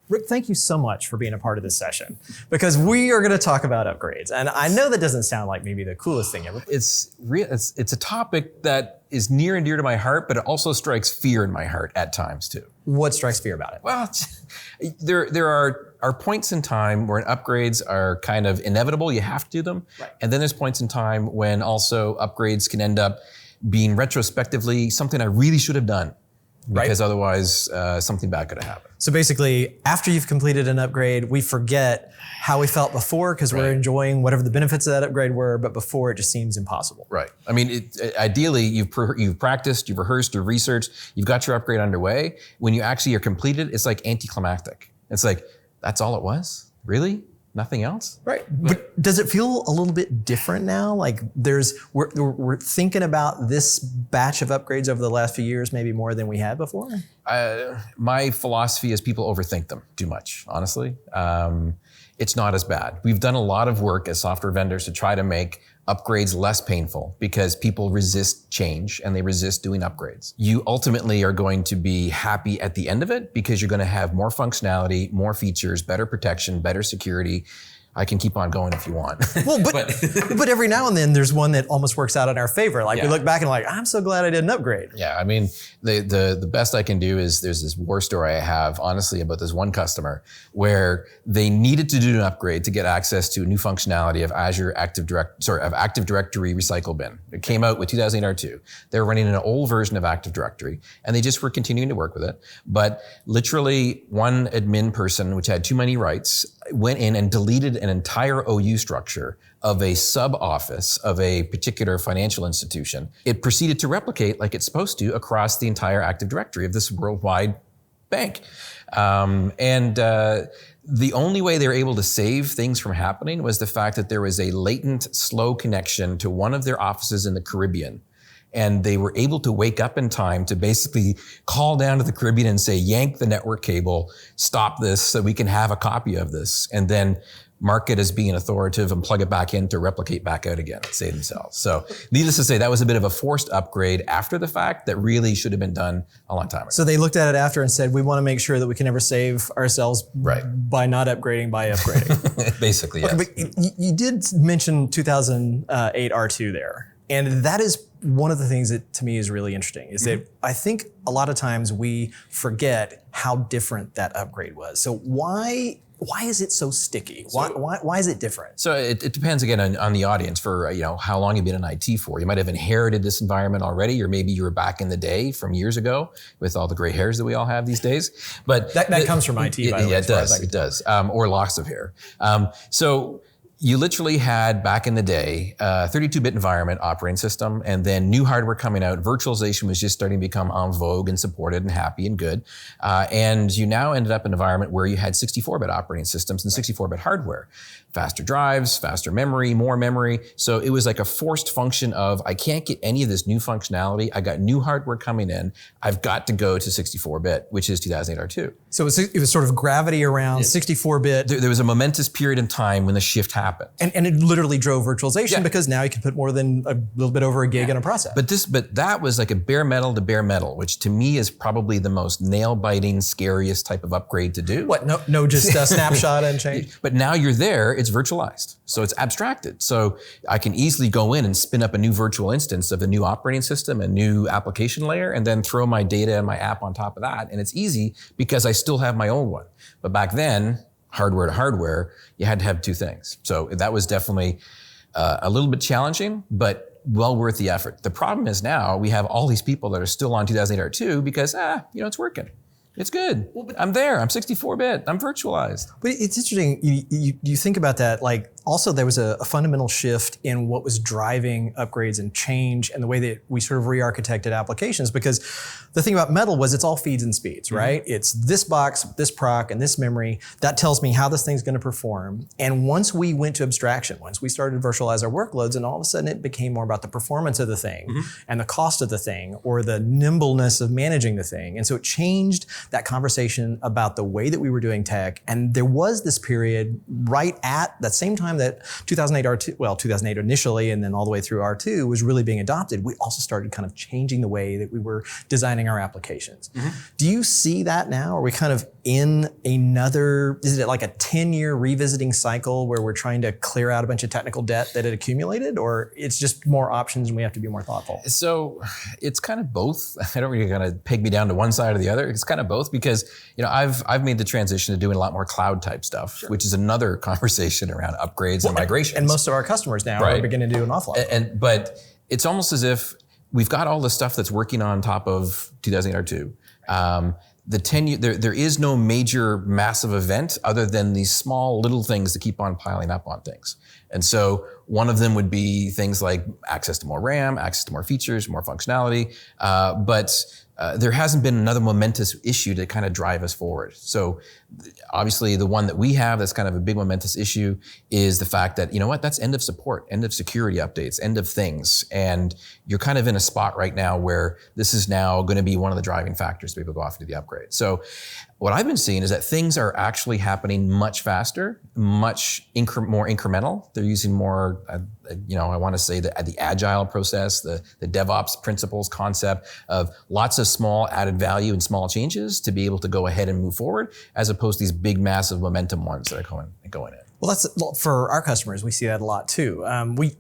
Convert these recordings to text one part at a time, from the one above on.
Rick, thank you so much for being a part of this session, because we are going to talk about upgrades. And I know that doesn't sound like maybe the coolest thing ever. It's a topic that is near and dear to my heart, but it also strikes fear in my heart at times too. What strikes fear about it? Well, there are points in time where upgrades are kind of inevitable. You have to do them. Right. And then there's points in time when also upgrades can end up being retrospectively something I really should have done. Because otherwise something bad could have happened. So basically, after you've completed an upgrade, we forget how we felt before because we're enjoying whatever the benefits of that upgrade were, but before it just seems impossible. Right. I mean, ideally, you've practiced, you've rehearsed, you've researched, you've got your upgrade underway. When you actually are completed, it's like anticlimactic. It's like, that's all it was? Really? Nothing else? Right. But does it feel a little bit different now? Like we're thinking about this batch of upgrades over the last few years, maybe more than we had before? My philosophy is people overthink them too much, honestly. It's not as bad. We've done a lot of work as software vendors to try to make upgrades less painful because people resist change and they resist doing upgrades. You ultimately are going to be happy at the end of it because you're going to have more functionality, more features, better protection, better security. I can keep on going if you want. Well, but every now and then there's one that almost works out in our favor. Like we look back and like, I'm so glad I did an upgrade. Yeah, I mean, the best I can do is there's this war story I have, honestly, about this one customer where they needed to do an upgrade to get access to a new functionality of Active Directory Recycle Bin. It came out with 2008 R2. They were running an old version of Active Directory and they just were continuing to work with it. But literally one admin person, which had too many rights, went in and deleted an entire OU structure of a sub-office of a particular financial institution. It proceeded to replicate like it's supposed to across the entire Active Directory of this worldwide bank. The only way they were able to save things from happening was the fact that there was a latent, slow connection to one of their offices in the Caribbean. And they were able to wake up in time to basically call down to the Caribbean and say, yank the network cable, stop this so we can have a copy of this, and then mark it as being authoritative and plug it back in to replicate back out again, save themselves. So needless to say, that was a bit of a forced upgrade after the fact that really should have been done a long time ago. So they looked at it after and said, we want to make sure that we can never save ourselves by not upgrading, by upgrading. Basically, yes. Okay, but you did mention 2008 R2 there. And that is one of the things that to me is really interesting is that I think a lot of times we forget how different that upgrade was. So why is it so sticky? Why is it different? So it depends again on the audience for how long you've been in IT for. You might have inherited this environment already, or maybe you were back in the day from years ago with all the gray hairs that we all have these days. But that comes from IT, by the way. Yeah, it does. Or locks of hair. So you literally had, back in the day, 32-bit environment operating system, and then new hardware coming out. Virtualization was just starting to become en vogue and supported and happy and good. And you now ended up in an environment where you had 64-bit operating systems and 64-bit hardware. Faster drives, faster memory, more memory. So it was like a forced function of, I can't get any of this new functionality. I got new hardware coming in. I've got to go to 64-bit, which is 2008 R2. So it was sort of gravity around 64-bit. There was a momentous period in time when the shift happened. And it literally drove virtualization because now you can put more than a little bit over a gig in a process. But that was like a bare metal to bare metal, which to me is probably the most nail-biting, scariest type of upgrade to do. What? No, just a snapshot and change? But now you're there, it's virtualized. So it's abstracted. So I can easily go in and spin up a new virtual instance of a new operating system, a new application layer, and then throw my data and my app on top of that. And it's easy because I still have my old one. But back then, hardware to hardware, you had to have two things. So that was definitely a little bit challenging, but well worth the effort. The problem is now we have all these people that are still on 2008 R2 because, it's working. It's good. I'm there. I'm 64-bit. I'm virtualized. But it's interesting. You think about that. Like, also there was a fundamental shift in what was driving upgrades and change and the way that we sort of re-architected applications. Because the thing about metal was it's all feeds and speeds, right? It's this box, this proc, and this memory. That tells me how this thing's going to perform. And once we went to abstraction, once we started to virtualize our workloads, and all of a sudden it became more about the performance of the thing and the cost of the thing or the nimbleness of managing the thing. And so it changed that conversation about the way that we were doing tech. And there was this period right at that same time that 2008 R2, well, 2008 initially, and then all the way through R2 was really being adopted. We also started kind of changing the way that we were designing our applications. Do you see that now? Are we kind of in another, is it like a 10-year revisiting cycle where we're trying to clear out a bunch of technical debt that had accumulated, or it's just more options and we have to be more thoughtful? So it's kind of both. I don't really gonna peg me down to one side or the other. It's kind of both because, I've made the transition to doing a lot more cloud type stuff, which is another conversation around upgrades and migrations. And most of our customers now are beginning to do an awful lot. But it's almost as if we've got all the stuff that's working on top of 2008 R2. The 10-year, there is no major massive event other than these small little things that keep on piling up on things. And so one of them would be things like access to more RAM, access to more features, more functionality. But there hasn't been another momentous issue to kind of drive us forward. So obviously the one that we have that's kind of a big momentous issue is the fact that, that's end of support, end of security updates, end of things. And you're kind of in a spot right now where this is now going to be one of the driving factors to people go off to the upgrade. So what I've been seeing is that things are actually happening much faster, much more incremental. They're using more, I want to say the agile process, the DevOps principles concept of lots of small added value and small changes to be able to go ahead and move forward, as opposed to these big, massive momentum ones that are going in. Well, for our customers, we see that a lot too.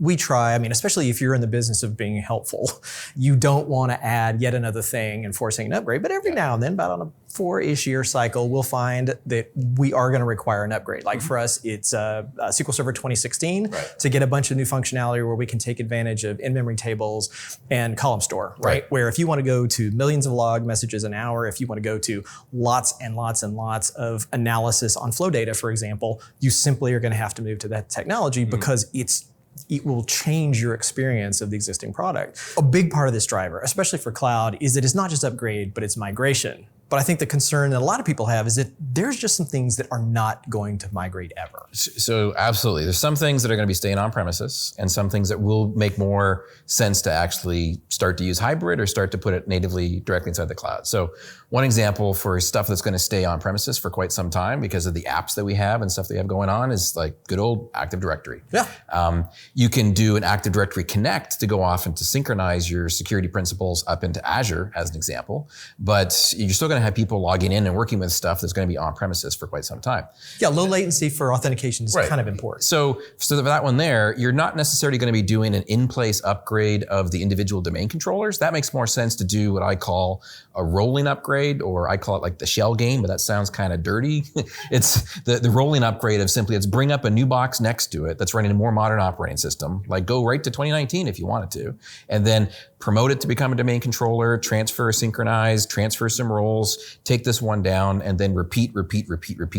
We try, especially if you're in the business of being helpful, you don't want to add yet another thing and forcing an upgrade. But every now and then, about on a 4-ish year cycle, we'll find that we are going to require an upgrade. Like for us, it's SQL Server 2016 to get a bunch of new functionality where we can take advantage of in-memory tables and column store, right? Where if you want to go to millions of log messages an hour, if you want to go to lots and lots and lots of analysis on flow data, for example, you simply are going to have to move to that technology because it will change your experience of the existing product. A big part of this driver, especially for cloud, is that it's not just upgrade, but it's migration. But I think the concern that a lot of people have is that there's just some things that are not going to migrate ever. So absolutely. There's some things that are going to be staying on premises and some things that will make more sense to actually start to use hybrid or start to put it natively directly inside the cloud. So one example for stuff that's going to stay on premises for quite some time because of the apps that we have and stuff they have going on is like good old Active Directory. Yeah. You can do an Active Directory Connect to go off and to synchronize your security principles up into Azure as an example, but you're still going to have people logging in and working with stuff that's going to be on premises for quite some time. Yeah, low latency for authentication is kind of important. So for that one there, you're not necessarily going to be doing an in-place upgrade of the individual domain controllers. That makes more sense to do what I call a rolling upgrade, or I call it like the shell game, but that sounds kind of dirty. It's the rolling upgrade of simply, let's bring up a new box next to it that's running a more modern operating system, like go right to 2019 if you wanted to, and then promote it to become a domain controller, transfer, synchronize, transfer some roles, take this one down, and then repeat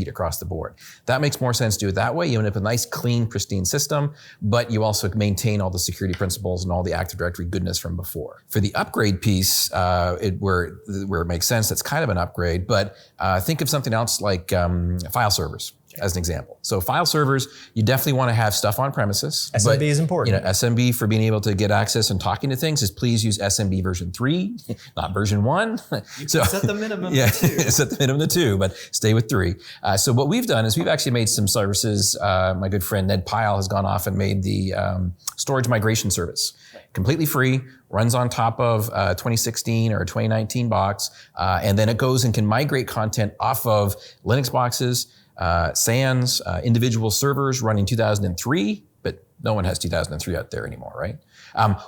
across the board. That makes more sense to do it that way. You end up with a nice, clean, pristine system, but you also maintain all the security principles and all the Active Directory goodness from before. For the upgrade piece, where it makes sense, that's kind of an upgrade, but think of something else like file servers. As an example. So file servers, you definitely want to have stuff on premises. SMB is important. SMB for being able to get access and talking to things is please use SMB version 3, not version 1. So set the minimum to 2. Set the minimum to 2, but stay with 3. So what we've done is we've actually made some services. My good friend Ned Pyle has gone off and made the storage migration service. Completely free, runs on top of 2016 or 2019 box, and then it goes and can migrate content off of Linux boxes, SANs, individual servers running 2003, but no one has 2003 out there anymore, right?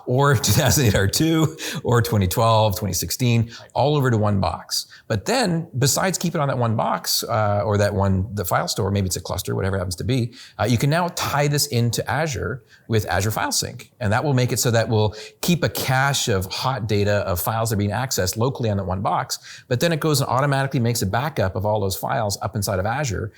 Or 2008 R2, or 2012, 2016, all over to one box. But then, besides keeping on that one box, or the file store, maybe it's a cluster, whatever it happens to be, you can now tie this into Azure with Azure File Sync. And that will make it so that we'll keep a cache of hot data of files that are being accessed locally on that one box, but then it goes and automatically makes a backup of all those files up inside of Azure,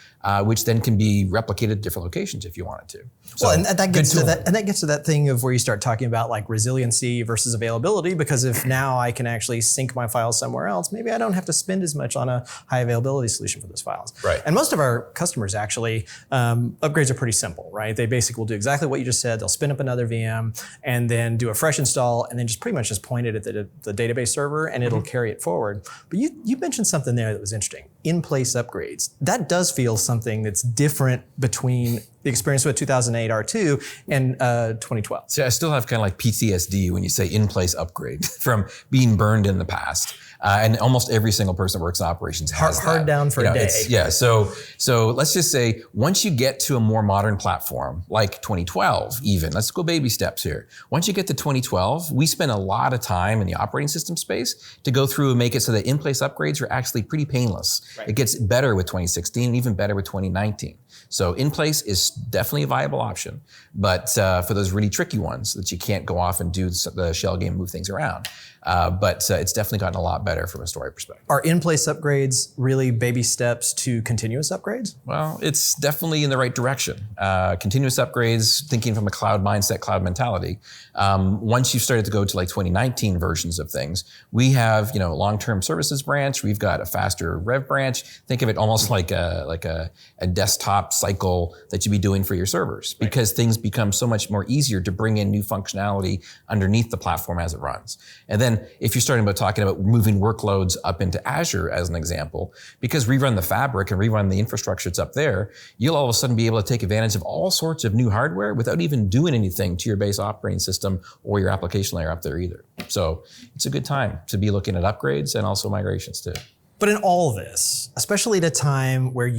which then can be replicated at different locations if you wanted to. So, well, and that gets to that thing of where you start talking about like resiliency versus availability, because if now I can actually sync my files somewhere else, maybe I don't have to spend as much on a high availability solution for those files. Right. And most of our customers actually, upgrades are pretty simple, right? They basically will do exactly what you just said. They'll spin up another VM and then do a fresh install and then just pretty much just point it at the database server and it'll carry it forward. But you mentioned something there that was interesting. In-place upgrades. That does feel something that's different between the experience with 2008 R2 and 2012. See, I still have kind of like PTSD when you say in-place upgrade from being burned in the past. And almost every single person that works in operations has that. Hard down for a day. So let's just say once you get to a more modern platform, like 2012 even, let's go baby steps here. Once you get to 2012, we spent a lot of time in the operating system space to go through and make it so that in-place upgrades are actually pretty painless. Right. It gets better with 2016 and even better with 2019. So in-place is definitely a viable option, but for those really tricky ones that you can't go off and do the shell game, move things around. But it's definitely gotten a lot better from a story perspective. Are in-place upgrades really baby steps to continuous upgrades? Well, it's definitely in the right direction. Continuous upgrades, thinking from a cloud mindset, cloud mentality. Once you've started to go to like 2019 versions of things, we have, long-term services branch. We've got a faster rev branch. Think of it almost like a desktop cycle that you'd be doing for your servers, because things become so much more easier to bring in new functionality underneath the platform as it runs. And then if you're starting about talking about moving workloads up into Azure as an example, because we run the fabric and we run the infrastructure that's up there, you'll all of a sudden be able to take advantage of all sorts of new hardware without even doing anything to your base operating system or your application layer up there either. So it's a good time to be looking at upgrades and also migrations too. But in all this, especially at a time where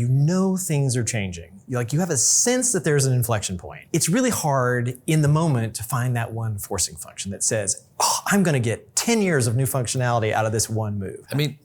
things are changing, you have a sense that there's an inflection point. It's really hard in the moment to find that one forcing function that says, I'm going to get 10 years of new functionality out of this one move. I mean,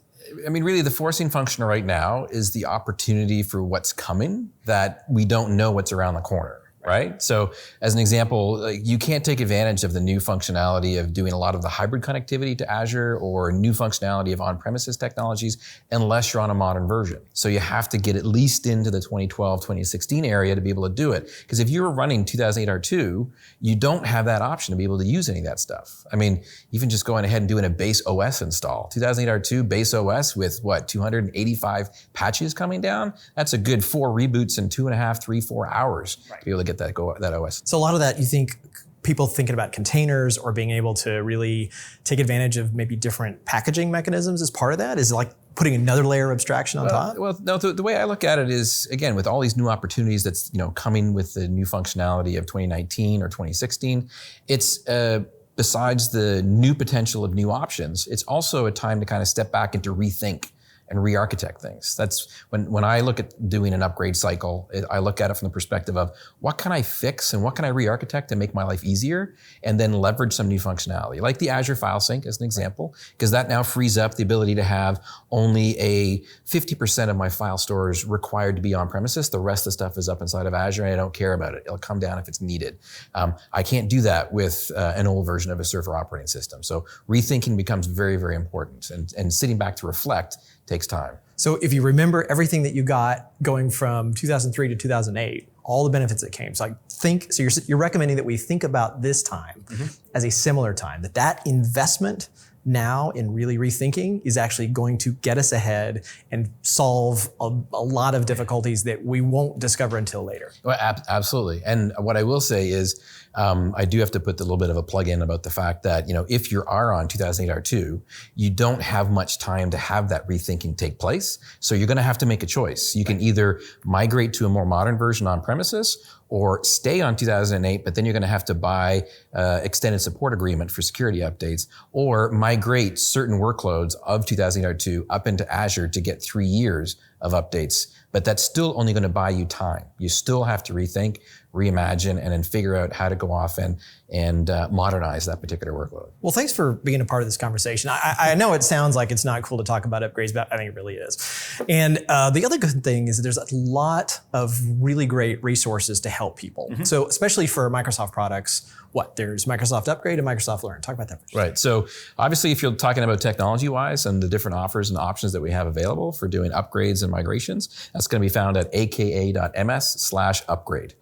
really the forcing function right now is the opportunity for what's coming that we don't know what's around the corner. Right? So as an example, you can't take advantage of the new functionality of doing a lot of the hybrid connectivity to Azure or new functionality of on-premises technologies unless you're on a modern version. So you have to get at least into the 2012, 2016 area to be able to do it. Because if you were running 2008 R2, you don't have that option to be able to use any of that stuff. I mean, even just going ahead and doing a base OS install. 2008 R2 base OS with 285 patches coming down? That's a good 4 reboots in 2.5, 3, 4 hours to be able to get that OS. So a lot of that, you think people thinking about containers or being able to really take advantage of maybe different packaging mechanisms as part of that? Is it like putting another layer of abstraction on top? Well, no, the way I look at it is, again, with all these new opportunities that's coming with the new functionality of 2019 or 2016, it's besides the new potential of new options, it's also a time to kind of step back and to rethink and re-architect things. That's when I look at doing an upgrade cycle, I look at it from the perspective of what can I fix and what can I re-architect to make my life easier, and then leverage some new functionality, like the Azure file sync as an example, because that now frees up the ability to have only a 50% of my file stores required to be on premises. The rest of the stuff is up inside of Azure, and I don't care about it. It'll come down if it's needed. I can't do that with an old version of a server operating system. So rethinking becomes very, very important, and sitting back to reflect takes time. So if you remember everything that you got going from 2003 to 2008, all the benefits that came. So you're recommending that we think about this time as a similar time, that investment now in really rethinking is actually going to get us ahead and solve a lot of difficulties that we won't discover until later. Well, absolutely. And what I will say is, I do have to put a little bit of a plug in about the fact that, if you are on 2008 R2, you don't have much time to have that rethinking take place. So you're going to have to make a choice. You can either migrate to a more modern version on premises, or stay on 2008, but then you're going to have to buy extended support agreement for security updates, or migrate certain workloads of 2008 R2 up into Azure to get 3 years of updates. But that's still only going to buy you time. You still have to rethink, reimagine, and then figure out how to go off and modernize that particular workload. Well, thanks for being a part of this conversation. I know it sounds like it's not cool to talk about upgrades, but I think it really is. And the other good thing is that there's a lot of really great resources to help people. So especially for Microsoft products, there's Microsoft Upgrade and Microsoft Learn. Talk about that first. Right. So obviously, if you're talking about technology-wise and the different offers and options that we have available for doing upgrades and migrations, that's going to be found at aka.ms/upgrade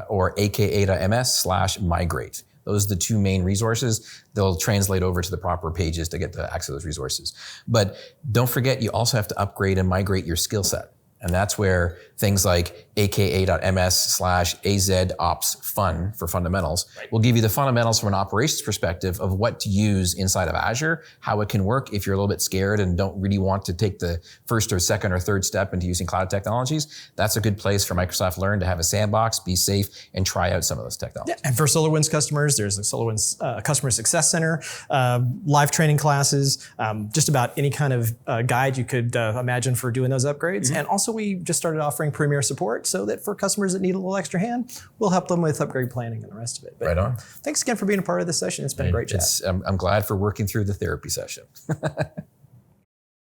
or aka.ms/migrate. Those are the two main resources. They'll translate over to the proper pages to get to access those resources. But don't forget, you also have to upgrade and migrate your skill set. And that's where things like aka.ms/azopsfun for fundamentals will give you the fundamentals from an operations perspective of what to use inside of Azure, how it can work if you're a little bit scared and don't really want to take the first or second or third step into using cloud technologies. That's a good place for Microsoft Learn to have a sandbox, be safe, and try out some of those technologies. Yeah, and for SolarWinds customers, there's a SolarWinds Customer Success Center, live training classes, just about any kind of guide you could imagine for doing those upgrades. And also we just started offering Premier support so that for customers that need a little extra hand, we'll help them with upgrade planning and the rest of it. But right on. Thanks again for being a part of this session. It's been a great chat. I'm glad for working through the therapy session.